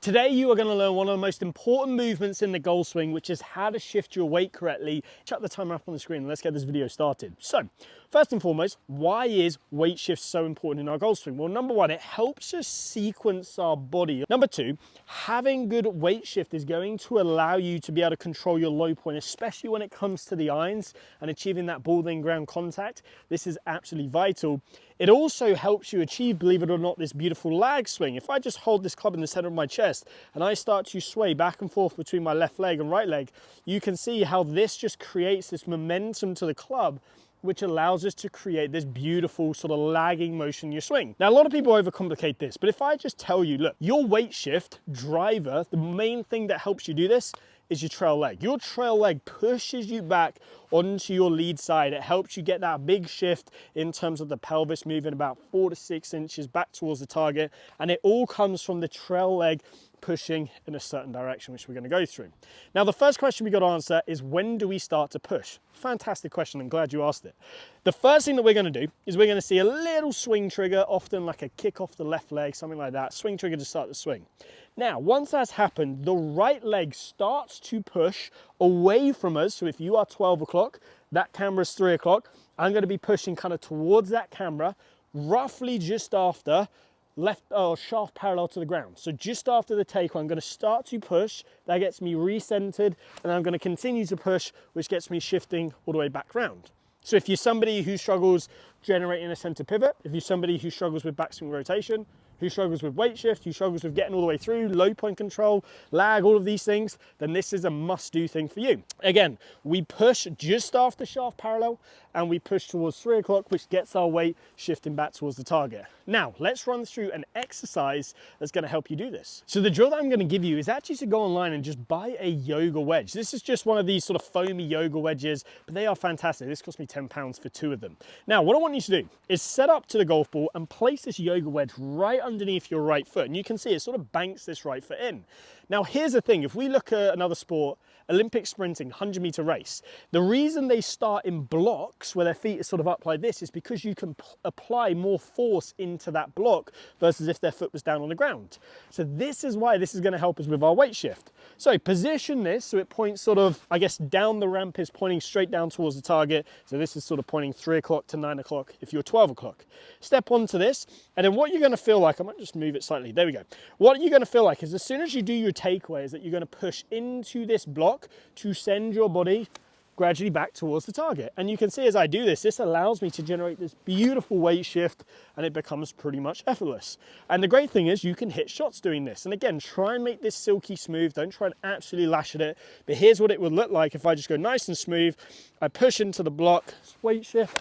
Today you are going to learn one of the most important movements in the golf swing, which is how to shift your weight correctly. Chuck the timer up on the screen and let's get this video started. So, first and foremost, why is weight shift so important in our golf swing? Well, number one, it helps us sequence our body. Number two, having good weight shift is going to allow you to be able to control your low point, especially when it comes to the irons and achieving that ball in ground contact. This is absolutely vital. It also helps you achieve, believe it or not, this beautiful lag swing. If I just hold this club in the center of my chest and I start to sway back and forth between my left leg and right leg, you can see how this just creates this momentum to the club, which allows us to create this beautiful sort of lagging motion in your swing. Now, a lot of people overcomplicate this, but if I just tell you, look, your weight shift driver, the main thing that helps you do this is your trail leg. Your trail leg pushes you back onto your lead side. It helps you get that big shift in terms of the pelvis moving about 4 to 6 inches back towards the target. And it all comes from the trail leg pushing in a certain direction, which we're going to go through. Now, the first question we got to answer is, when do we start to push? Fantastic question. I'm glad you asked it. The first thing that we're going to do is we're going to see a little swing trigger, often like a kick off the left leg, something like that, swing trigger to start the swing. Now, once that's happened, the right leg starts to push away from us. So if you are 12 o'clock, that camera's 3 o'clock, I'm going to be pushing kind of towards that camera, roughly just after left shaft parallel to the ground. So just after the take, I'm going to start to push. That gets me recentered, and I'm going to continue to push, which gets me shifting all the way back round. So if you're somebody who struggles generating a center pivot, if you're somebody who struggles with backswing rotation, who struggles with weight shift, who struggles with getting all the way through, low point control, lag, all of these things, then this is a must-do thing for you. Again, we push just after shaft parallel and we push towards 3 o'clock, which gets our weight shifting back towards the target. Now, let's run through an exercise that's going to help you do this. So the drill that I'm going to give you is actually to go online and just buy a yoga wedge. This is just one of these sort of foamy yoga wedges, but they are fantastic. This cost me £10 for 2 of them. Now, what I want you to do is set up to the golf ball and place this yoga wedge right underneath your right foot. And you can see it sort of banks this right foot in. Now, here's the thing. If we look at another sport, Olympic sprinting, 100-meter race, the reason they start in blocks where their feet are sort of up like this is because you can apply more force into that block versus if their foot was down on the ground. So this is why this is going to help us with our weight shift. So position this so it points sort of, I guess, down the ramp is pointing straight down towards the target. So this is sort of pointing 3 o'clock to 9 o'clock if you're 12 o'clock. Step onto this, and then what you're going to feel like, I might just move it slightly, there we go. What you're going to feel like is as soon as you do your takeaway is that you're going to push into this block to send your body gradually back towards the target. And you can see as I do this, this allows me to generate this beautiful weight shift, and it becomes pretty much effortless. And the great thing is you can hit shots doing this. And again, try and make this silky smooth. Don't try and absolutely lash at it. But here's what it would look like if I just go nice and smooth. I push into the block, weight shift,